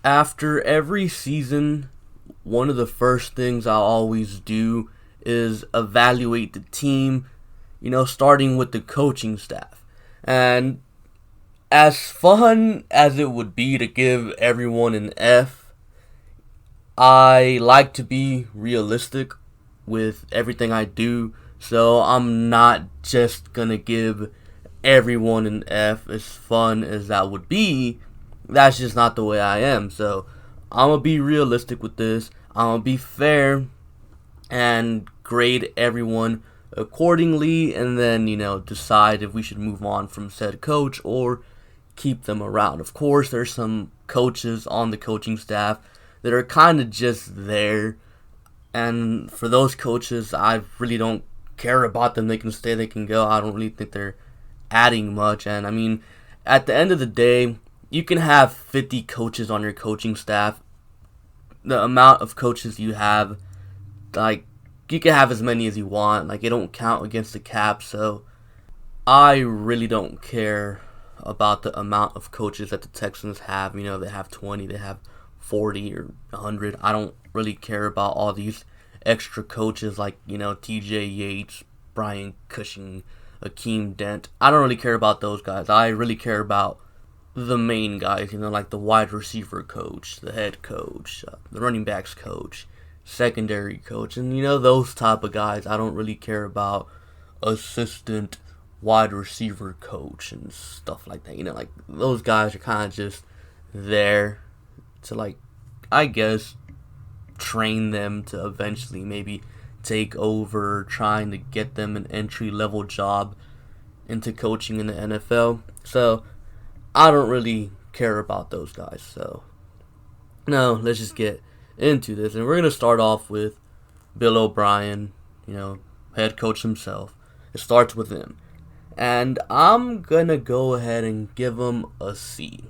After every season, one of the first things I always do is evaluate the team, starting with the coaching staff. And as fun as it would be to give everyone an F, I like to be realistic with everything I do. So I'm not just gonna give everyone an F, as fun as that would be. That's just not the way I am. So I'm gonna be realistic with this. I'm gonna be fair and grade everyone accordingly, and then decide if we should move on from said coach or keep them around. Of course, there's some coaches on the coaching staff that are kind of just there, and for those coaches, I really don't care about them. They can stay, they can go. I don't really think they're adding much. And I mean, at the end of the day, you can have 50 coaches on your coaching staff. The amount of coaches you have, like, you can have as many as you want. Like, it don't count against the cap. So I really don't care about the amount of coaches that the Texans have. They have 20, they have 40 or 100. I don't really care about all these extra coaches like, TJ Yates, Brian Cushing, Akeem Dent. I don't really care about those guys. I really care about the main guys, like the wide receiver coach, the head coach, the running backs coach, secondary coach, and those type of guys. I don't really care about assistant wide receiver coach and stuff like that. Like those guys are kind of just there to, like, I guess, train them to eventually maybe take over, trying to get them an entry level job into coaching in the NFL. So I don't really care about those guys. So no, let's just get into this, and we're gonna start off with Bill O'Brien, head coach himself. It starts with him, and I'm gonna go ahead and give him a C.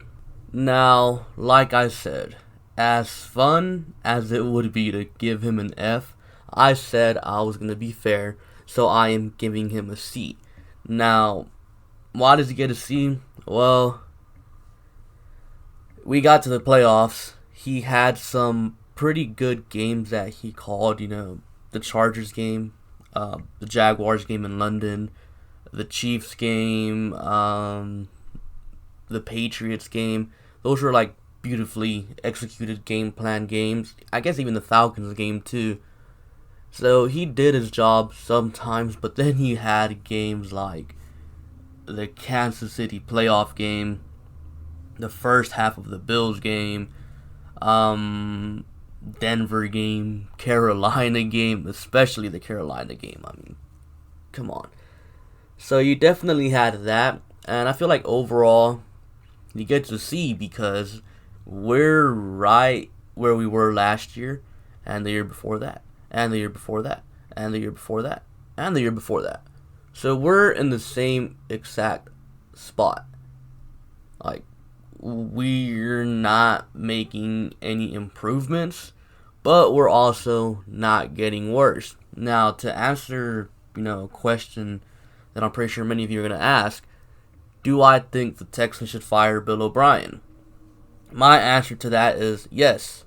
Now, like I said, as fun as it would be to give him an F, I said I was gonna be fair, so I am giving him a C. Now, why does he get a C? Well, we got to the playoffs. He had some pretty good games that he called, the Chargers game, the Jaguars game in London, the Chiefs game, the Patriots game. Those were like beautifully executed game plan games. I guess even the Falcons game too. So he did his job sometimes, but then he had games like the Kansas City playoff game, the first half of the Bills game, Denver game, Carolina game, especially the Carolina game. I mean, come on. So you definitely had that, and I feel like overall you get to see because we're right where we were last year, and the year before that, and the year before that, and the year before that, and the year before that. So we're in the same exact spot. Like, we're not making any improvements, but we're also not getting worse. Now, to answer, a question that I'm pretty sure many of you are going to ask, do I think the Texans should fire Bill O'Brien? My answer to that is yes.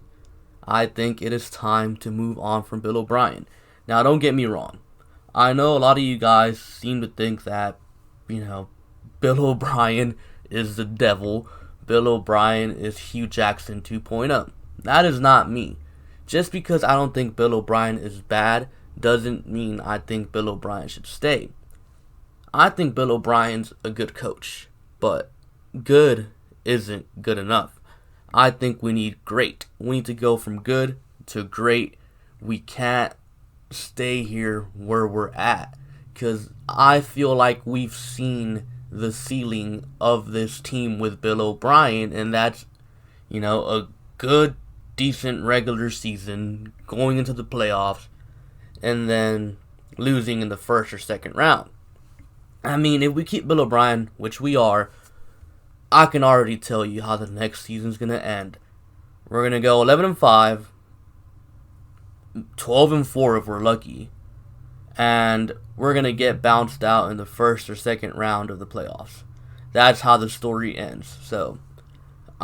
I think it is time to move on from Bill O'Brien. Now, don't get me wrong. I know a lot of you guys seem to think that, Bill O'Brien is the devil. Bill O'Brien is Hugh Jackson 2.0. That is not me. Just because I don't think Bill O'Brien is bad doesn't mean I think Bill O'Brien should stay. I think Bill O'Brien's a good coach, but good isn't good enough. I think we need great. We need to go from good to great. We can't stay here where we're at, because I feel like we've seen the ceiling of this team with Bill O'Brien, and that's, a good, decent regular season, going into the playoffs, and then losing in the first or second round. I mean, if we keep Bill O'Brien, which we are, I can already tell you how the next season's going to end. We're going to go 11-5, 12-4 if we're lucky, and we're going to get bounced out in the first or second round of the playoffs. That's how the story ends. So,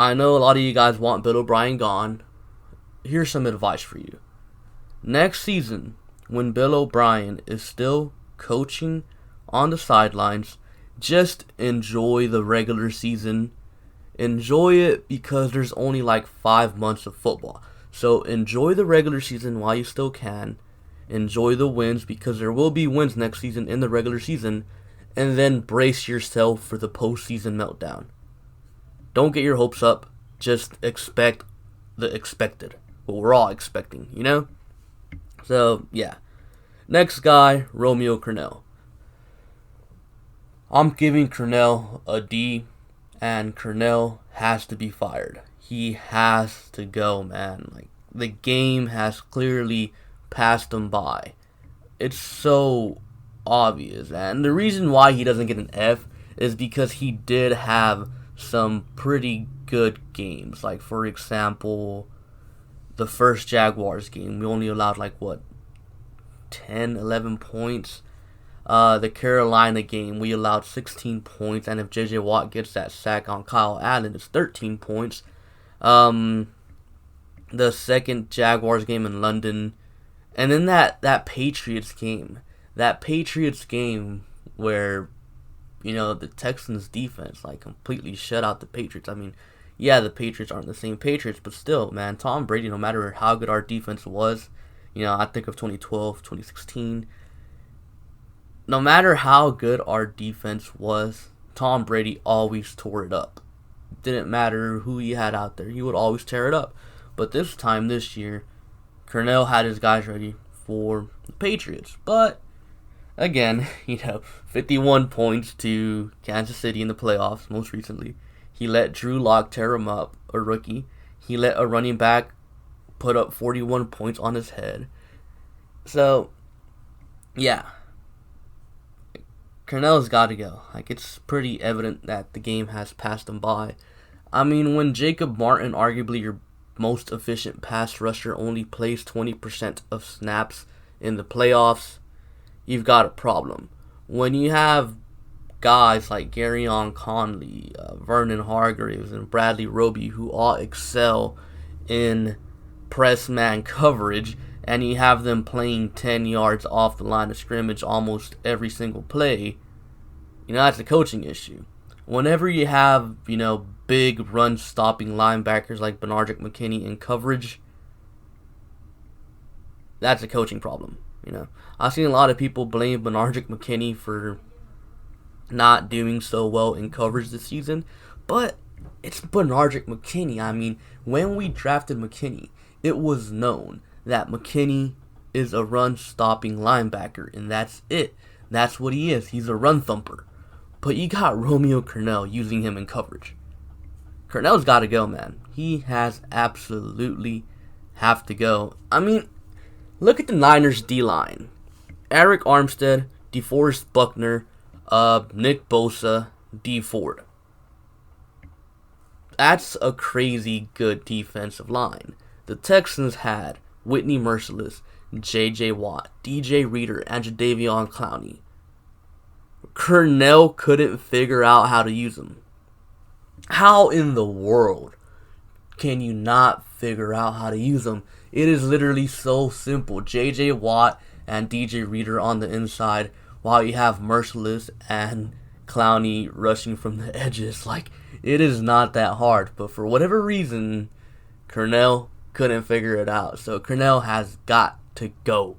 I know a lot of you guys want Bill O'Brien gone. Here's some advice for you. Next season, when Bill O'Brien is still coaching on the sidelines, just enjoy the regular season. Enjoy it because there's only like 5 months of football. So enjoy the regular season while you still can. Enjoy the wins because there will be wins next season in the regular season. And then brace yourself for the postseason meltdown. Don't get your hopes up. Just expect the expected. What we're all expecting, you know? So, yeah. Next guy, Romeo Crennel. I'm giving Crennel a D, and Crennel has to be fired. He has to go, man. Like, the game has clearly passed him by. It's so obvious, and the reason why he doesn't get an F is because he did have some pretty good games. Like, for example, the first Jaguars game, we only allowed 10, 11 points. The Carolina game, we allowed 16 points, and if J.J. Watt gets that sack on Kyle Allen, it's 13 points. The second Jaguars game in London, and then that Patriots game. That Patriots game where, the Texans defense, completely shut out the Patriots. I mean, yeah, the Patriots aren't the same Patriots, but still, man, Tom Brady, no matter how good our defense was, I think of 2012, 2016, no matter how good our defense was, Tom Brady always tore it up. Didn't matter who he had out there, he would always tear it up. But this year, Crennel had his guys ready for the Patriots. But, again, 51 points to Kansas City in the playoffs most recently. He let Drew Lock tear him up, a rookie. He let a running back put up 41 points on his head. So, yeah. Crennel's got to go. It's pretty evident that the game has passed him by. I mean, when Jacob Martin, arguably your most efficient pass rusher, only plays 20% of snaps in the playoffs, you've got a problem. When you have guys like Garyon Conley, Vernon Hargreaves, and Bradley Roby who all excel in press man coverage, and you have them playing 10 yards off the line of scrimmage almost every single play, that's a coaching issue. Whenever you have, big run-stopping linebackers like Benardrick McKinney in coverage, that's a coaching problem, I've seen a lot of people blame Benardrick McKinney for not doing so well in coverage this season, but it's Benardrick McKinney. I mean, when we drafted McKinney, it was known that McKinney is a run-stopping linebacker, and that's it. That's what he is. He's a run thumper. But you got Romeo Crennel using him in coverage. Crennel's got to go, man. He has absolutely have to go. I mean, look at the Niners D-line. Eric Armstead, DeForest Buckner, Nick Bosa, D Ford. That's a crazy good defensive line. The Texans had Whitney Merciless, J.J. Watt, DJ Reader, and Jadeveon Clowney. Crennel couldn't figure out how to use them. How in the world can you not figure out how to use them? It is literally so simple. J.J. Watt and DJ Reader on the inside, while you have Merciless and Clowney rushing from the edges. It is not that hard. But for whatever reason, Crennel couldn't figure it out. So Crennel has got to go.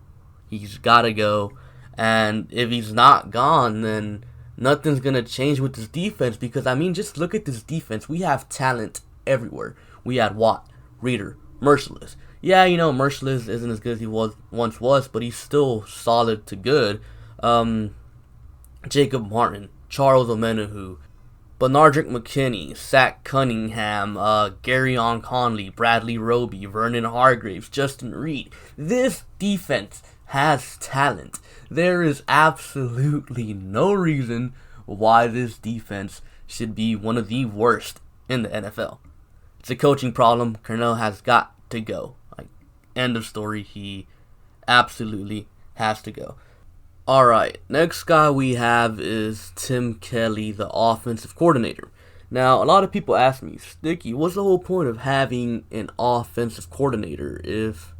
He's got to go. And if he's not gone, then nothing's going to change with this defense. Because, just look at this defense. We have talent everywhere. We had Watt, Reader, Merciless. Yeah, Merciless isn't as good as he once was, but he's still solid to good. Jacob Martin, Charles Omenihu, Benardrick McKinney, Zach Cunningham, Garyon Conley, Bradley Roby, Vernon Hargreaves, Justin Reed. This defense has talent. There is absolutely no reason why this defense should be one of the worst in the NFL. It's a coaching problem. Crennel has got to go. End of story. He absolutely has to go. Alright, next guy we have is Tim Kelly, the offensive coordinator. Now, a lot of people ask me, Sticky, what's the whole point of having an offensive coordinator if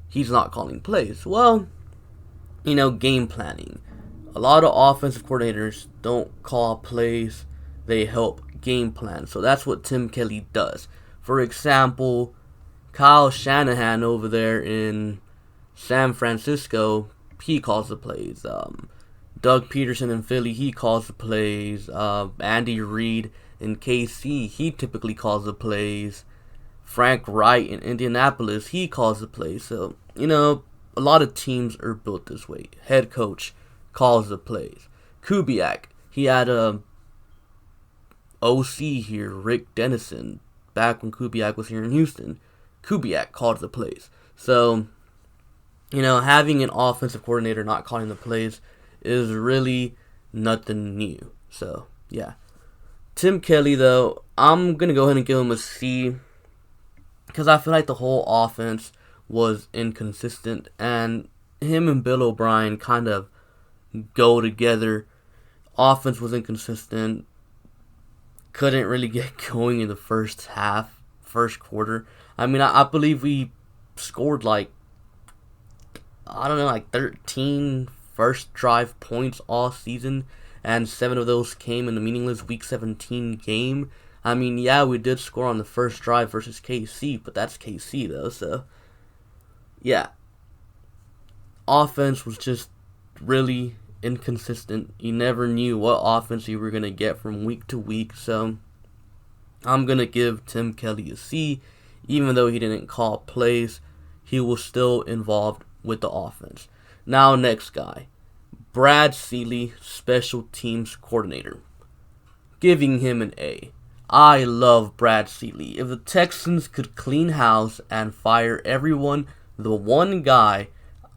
he's not calling plays? Well, game planning. A lot of offensive coordinators don't call plays, they help game plan. So that's what Tim Kelly does. For example, Kyle Shanahan over there in San Francisco, he calls the plays. Doug Peterson in Philly, he calls the plays. Andy Reid in KC, he typically calls the plays. Frank Wright in Indianapolis, he calls the plays. So, a lot of teams are built this way. Head coach calls the plays. Kubiak, he had a OC here, Rick Dennison, back when Kubiak was here in Houston. Kubiak called the plays. So, having an offensive coordinator not calling the plays is really nothing new. So, yeah. Tim Kelly, though, I'm going to go ahead and give him a C because I feel like the whole offense was inconsistent, and him and Bill O'Brien kind of go together. Offense was inconsistent, couldn't really get going in the first quarter. I mean, I believe we scored 13 first drive points all season, and 7 of those came in the meaningless Week 17 game. I mean, yeah, we did score on the first drive versus KC, but that's KC, though, so yeah. Offense was just really inconsistent. You never knew what offense you were going to get from week to week, so I'm going to give Tim Kelly a C. Even though he didn't call plays, he was still involved with the offense. Now, next guy, Brad Seeley, special teams coordinator. Giving him an A. I love Brad Seeley. If the Texans could clean house and fire everyone, the one guy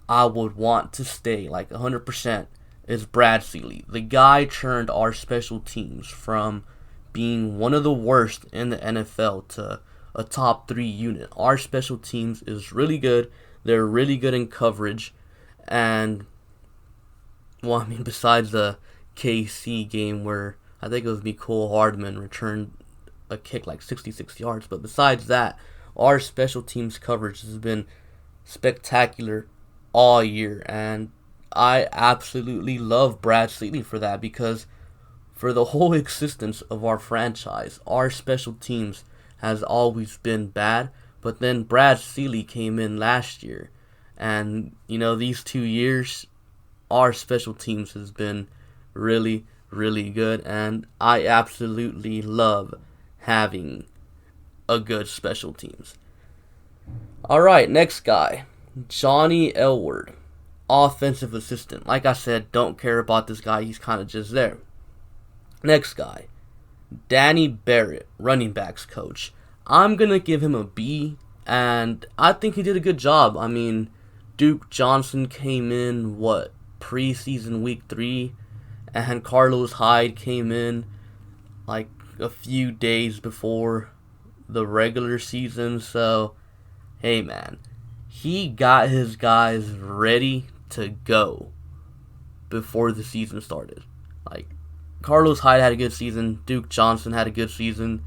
I would want to stay 100% is Brad Seeley. The guy turned our special teams from being one of the worst in the NFL to a top 3 unit. Our special teams is really good. They're really good in coverage. And, besides the KC game where I think it was Mecole Hardman returned a kick 66 yards. But besides that, our special teams coverage has been spectacular all year. And I absolutely love Brad Seeley for that, because for the whole existence of our franchise, our special teams has always been bad. But then Brad Seeley came in last year. And, these 2 years, our special teams has been really, really good. And I absolutely love having a good special teams. Alright, next guy. Johnny Elward, offensive assistant. Like I said, don't care about this guy. He's kind of just there. Next guy. Danny Barrett, running backs coach. I'm going to give him a B. And I think he did a good job. I mean, Duke Johnson came in, preseason week 3, and Carlos Hyde came in a few days before the regular season. So, hey man, he got his guys ready to go before the season started. Carlos Hyde had a good season, Duke Johnson had a good season,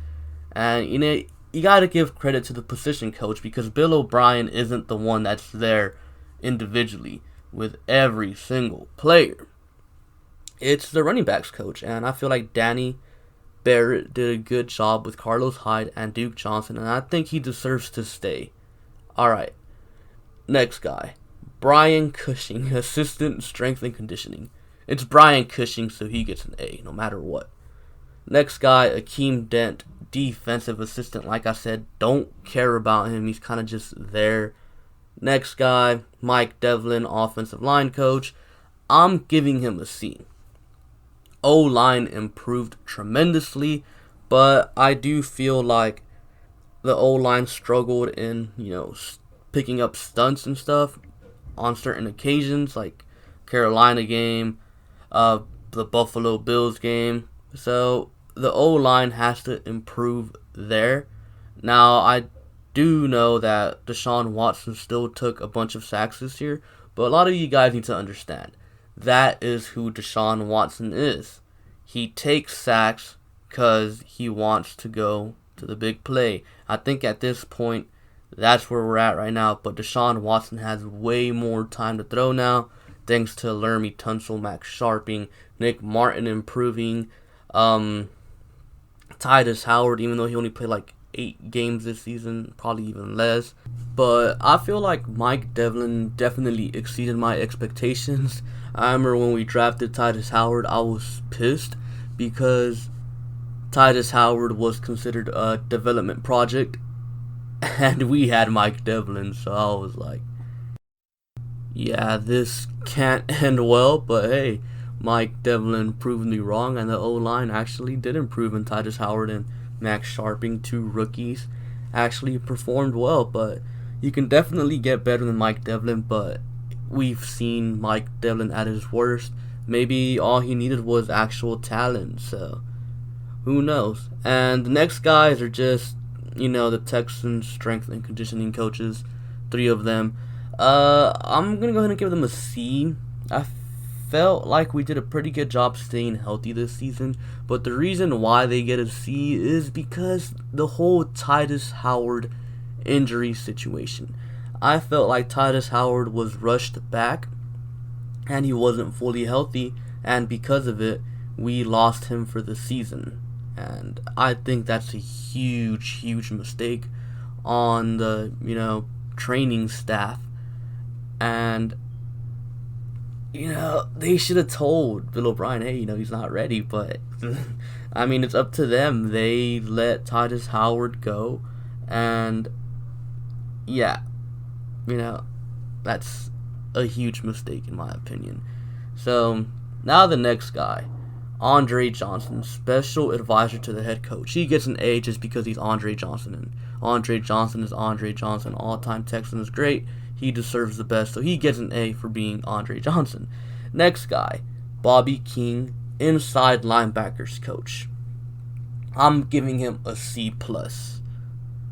and you got to give credit to the position coach, because Bill O'Brien isn't the one that's there individually with every single player. It's the running backs coach, and I feel like Danny Barrett did a good job with Carlos Hyde and Duke Johnson, and I think he deserves to stay. Alright, next guy, Brian Cushing, assistant strength and conditioning. It's Brian Cushing, so he gets an A no matter what. Next guy, Akeem Dent, defensive assistant. Like I said, don't care about him. He's kind of just there. Next guy, Mike Devlin, offensive line coach. I'm giving him a C. O-line improved tremendously, but I do feel like the O-line struggled in, picking up stunts and stuff on certain occasions, like Carolina game, the Buffalo Bills game. So the O-line has to improve there. Now, I do know that Deshaun Watson still took a bunch of sacks this year, but a lot of you guys need to understand, that is who Deshaun Watson is. He takes sacks because he wants to go to the big play. I think at this point, that's where we're at right now. But Deshaun Watson has way more time to throw now, thanks to Laramie Tunsil, Max Sharping, Nick Martin improving, Titus Howard, even though he only played like 8 games this season, probably even less. But I feel like Mike Devlin definitely exceeded my expectations. I remember when we drafted Titus Howard, I was pissed because Titus Howard was considered a development project, and we had Mike Devlin, so I was like, yeah, this can't end well, but hey, Mike Devlin proved me wrong, and the O-line actually did improve, and Titus Howard and Max Sharping, 2 rookies, actually performed well. But you can definitely get better than Mike Devlin, but we've seen Mike Devlin at his worst. Maybe all he needed was actual talent, so who knows. And the next guys are just, the Texans strength and conditioning coaches, 3 of them. I'm going to go ahead and give them a C. I felt like we did a pretty good job staying healthy this season, but the reason why they get a C is because the whole Titus Howard injury situation. I felt like Titus Howard was rushed back and he wasn't fully healthy, and because of it, we lost him for the season. And I think that's a huge mistake on the, training staff. And they should have told Bill O'Brien, hey, he's not ready. But, I mean, it's up to them. They let Titus Howard go. And, yeah, that's a huge mistake in my opinion. So, now the next guy, Andre Johnson, special advisor to the head coach. He gets an A just because he's Andre Johnson. And Andre Johnson is Andre Johnson. All-time Texan is great. He deserves the best, so he gets an A for being Andre Johnson. Next guy, Bobby King, inside linebackers coach. I'm giving him a C+.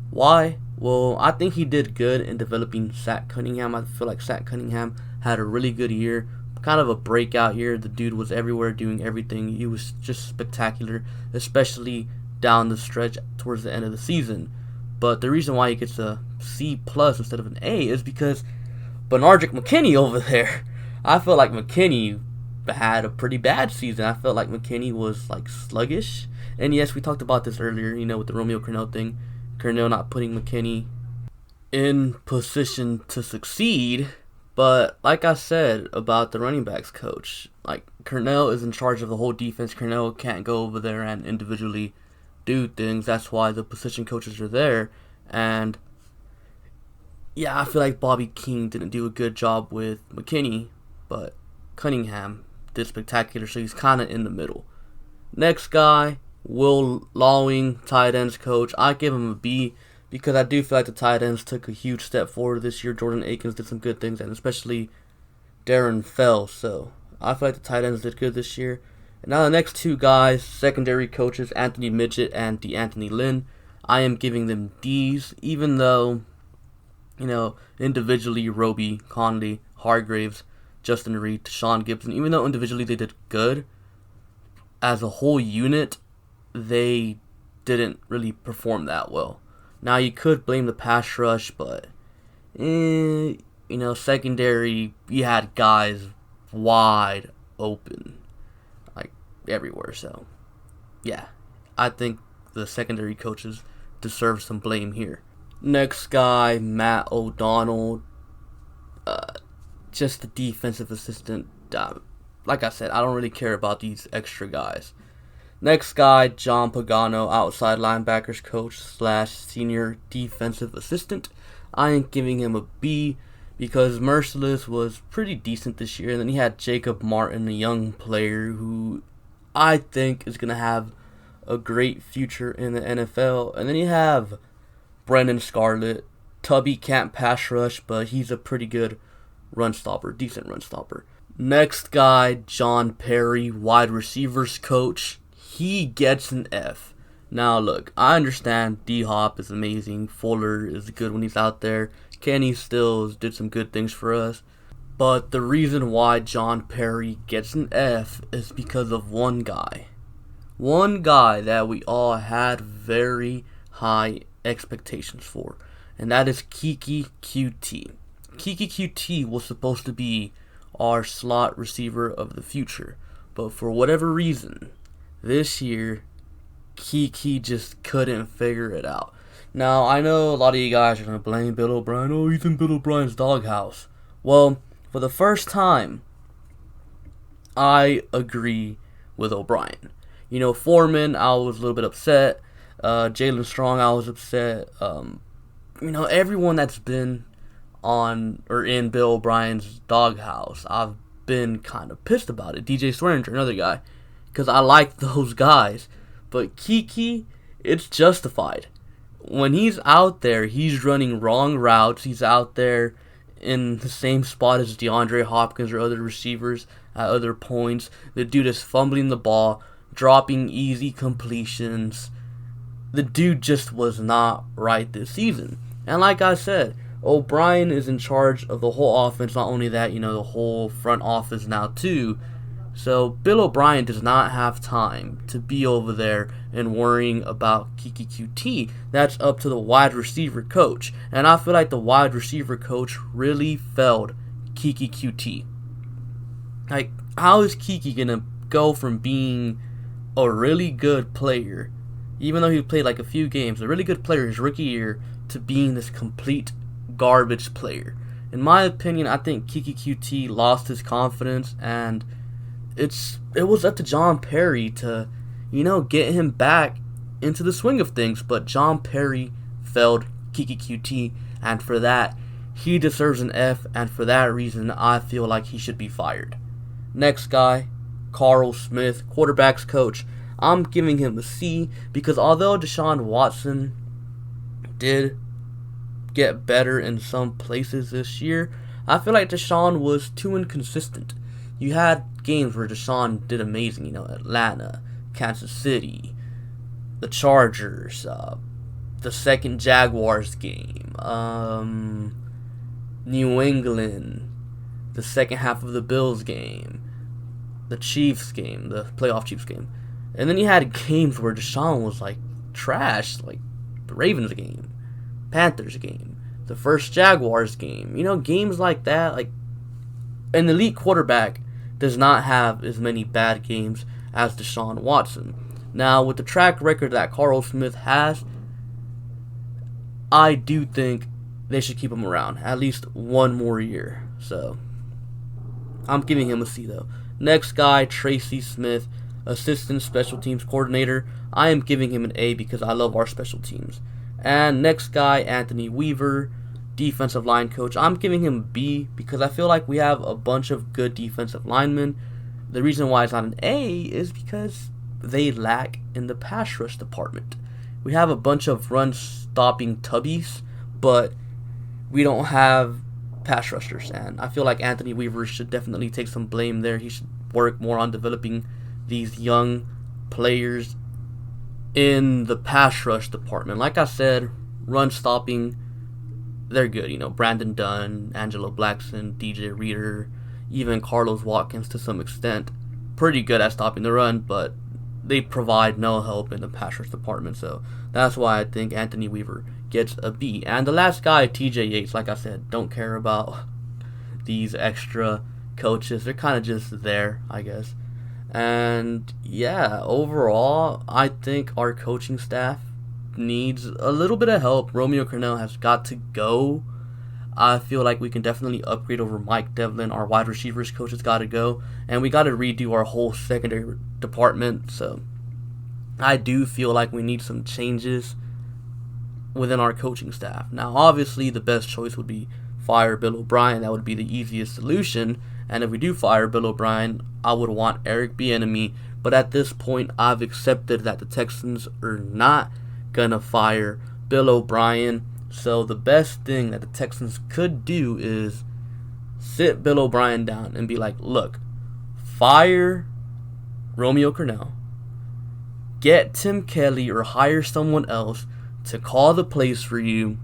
Why? Well, I think he did good in developing Zach Cunningham. I feel like Zach Cunningham had a really good year, kind of a breakout year. The dude was everywhere doing everything. He was just spectacular, especially down the stretch towards the end of the season. But the reason why he gets a C+ instead of an A is because Benardrick McKinney over there. I felt like McKinney had a pretty bad season. I felt like McKinney was like sluggish. And yes, we talked about this earlier, with the Romeo Crennel thing. Crennel not putting McKinney in position to succeed. But like I said about the running backs coach, like Crennel is in charge of the whole defense. Crennel can't go over there and individually do things. That's why the position coaches are there. And yeah, I feel like Bobby King didn't do a good job with McKinney, but Cunningham did spectacular, so he's kind of in the middle. Next guy, Will Lawing, tight ends coach. I give him a B because I do feel like the tight ends took a huge step forward this year. Jordan Akins did some good things, and especially Darren Fell. So I feel like the tight ends did good this year. And now the next 2 guys, secondary coaches, Anthony Midget and DeAnthony Lynn. I am giving them D's, even though, individually, Roby, Conley, Hargraves, Justin Reed, Deshaun Gibson, even though individually they did good, as a whole unit, they didn't really perform that well. Now, you could blame the pass rush, but, secondary, you had guys wide open, like, everywhere. So, yeah, I think the secondary coaches deserve some blame here. Next guy, Matt O'Donnell, just the defensive assistant. Like I said, I don't really care about these extra guys. Next guy, John Pagano, outside linebackers coach / senior defensive assistant. I am giving him a B because Merciless was pretty decent this year. And then he had Jacob Martin, a young player who I think is going to have a great future in the NFL. And then you have Brendan Scarlett. Tubby can't pass rush, but he's a pretty good run stopper, decent run stopper. Next guy, John Perry, wide receivers coach. He gets an F. Now look, I understand D-Hop is amazing. Fuller is good when he's out there. Kenny Stills did some good things for us. But the reason why John Perry gets an F is because of one guy. one guy that we all had very high expectations for, and that is Kiki QT. Kiki QT was supposed to be our slot receiver of the future, but for whatever reason, this year, Kiki just couldn't figure it out. Now, I know a lot of you guys are going to blame Bill O'Brien. Oh, he's in Bill O'Brien's doghouse. Well, for the first time, I agree with O'Brien. Foreman, I was a little bit upset. Jalen Strong, I was upset. Everyone that's been on or in Bill O'Brien's doghouse, I've been kind of pissed about it. DJ Swearinger, another guy, because I like those guys. But Kiki, it's justified. When he's out there, he's running wrong routes. He's out there in the same spot as DeAndre Hopkins or other receivers at other points. The dude is fumbling the ball, dropping easy completions. The dude just was not right this season. And like I said, O'Brien is in charge of the whole offense. Not only that, the whole front office now too. So Bill O'Brien does not have time to be over there and worrying about Kiki QT. That's up to the wide receiver coach. And I feel like the wide receiver coach really failed Kiki QT. Like, how is Kiki going to go from being a really good player, even though he played like a few games, a really good player his rookie year, to being this complete garbage player? In my opinion, I think Kiki QT lost his confidence, and it was up to John Perry to, get him back into the swing of things. But John Perry failed Kiki QT, and for that, he deserves an F, and for that reason, I feel like he should be fired. Next guy, Carl Smith, quarterback's coach. I'm giving him a C because although Deshaun Watson did get better in some places this year, I feel like Deshaun was too inconsistent. You had games where Deshaun did amazing, Atlanta, Kansas City, the Chargers, the second Jaguars game, New England, the second half of the Bills game, the Chiefs game, the playoff Chiefs game. And then you had games where Deshaun was like trash, like the Ravens game, Panthers game, the first Jaguars game. Games like that. Like, an elite quarterback does not have as many bad games as Deshaun Watson. Now, with the track record that Carl Smith has, I do think they should keep him around at least one more year. So, I'm giving him a C though. Next guy, Tracy Smith, assistant special teams coordinator. I am giving him an A because I love our special teams. And next guy, Anthony Weaver, defensive line coach. I'm giving him a B because I feel like we have a bunch of good defensive linemen. The reason why it's not an A is because they lack in the pass rush department. We have a bunch of run-stopping tubbies, but we don't have pass rushers. And I feel like Anthony Weaver should definitely take some blame there. He should work more on developing these young players in the pass rush department. Like I said, run-stopping, they're good. Brandon Dunn, Angelo Blackson, DJ Reader, even Carlos Watkins to some extent. Pretty good at stopping the run, but they provide no help in the pass rush department. So that's why I think Anthony Weaver gets a B. And the last guy, TJ Yates, like I said, don't care about these extra coaches. They're kind of just there, I guess. And yeah, overall, I think our coaching staff needs a little bit of help. Romeo Crennel has got to go. I feel like we can definitely upgrade over Mike Devlin. Our wide receivers coach has got to go. And we got to redo our whole secondary department. So I do feel like we need some changes within our coaching staff. Now, obviously, the best choice would be fire Bill O'Brien. That would be the easiest solution. And if we do fire Bill O'Brien, I would want Eric Bieniemy. But at this point, I've accepted that the Texans are not going to fire Bill O'Brien. So the best thing that the Texans could do is sit Bill O'Brien down and be like, look, fire Romeo Crennel, get Tim Kelly or hire someone else to call the plays for you,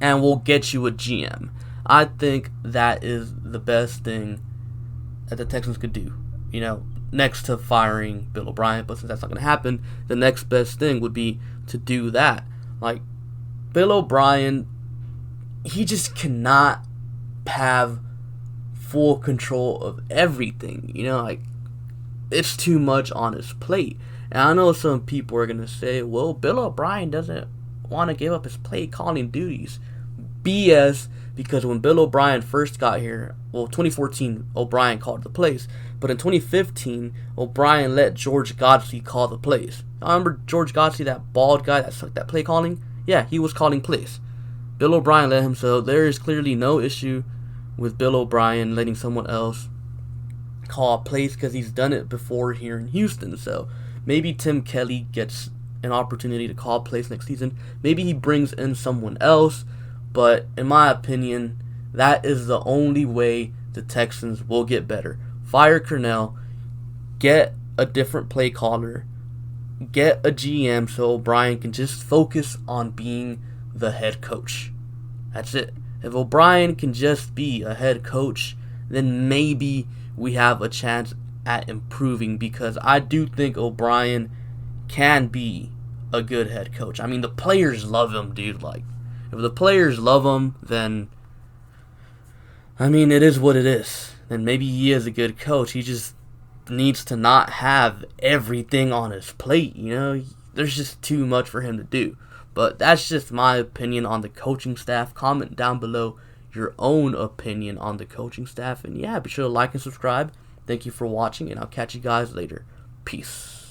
and we'll get you a GM. I think that is the best thing that the Texans could do. next to firing Bill O'Brien. But since that's not going to happen, the next best thing would be to do that. Like, Bill O'Brien, he just cannot have full control of everything. Like, it's too much on his plate. And I know some people are going to say, well, Bill O'Brien doesn't want to give up his play calling duties. BS, because when Bill O'Brien first got here, 2014, O'Brien called the plays. But in 2015, O'Brien let George Godsey call the plays. I remember George Godsey, that bald guy that sucked that play calling? Yeah, he was calling plays. Bill O'Brien let him, so there is clearly no issue with Bill O'Brien letting someone else call plays because he's done it before here in Houston. So maybe Tim Kelly gets an opportunity to call plays next season. Maybe he brings in someone else. But in my opinion, that is the only way the Texans will get better. Fire Cornell, get a different play caller, get a GM so O'Brien can just focus on being the head coach. That's it. If O'Brien can just be a head coach, then maybe we have a chance at improving, because I do think O'Brien can be a good head coach. I mean, the players love him, dude. Like, if the players love him, then, I mean, it is what it is. And maybe he is a good coach. He just needs to not have everything on his plate, There's just too much for him to do. But that's just my opinion on the coaching staff. Comment down below your own opinion on the coaching staff. And yeah, be sure to like and subscribe. Thank you for watching, and I'll catch you guys later. Peace.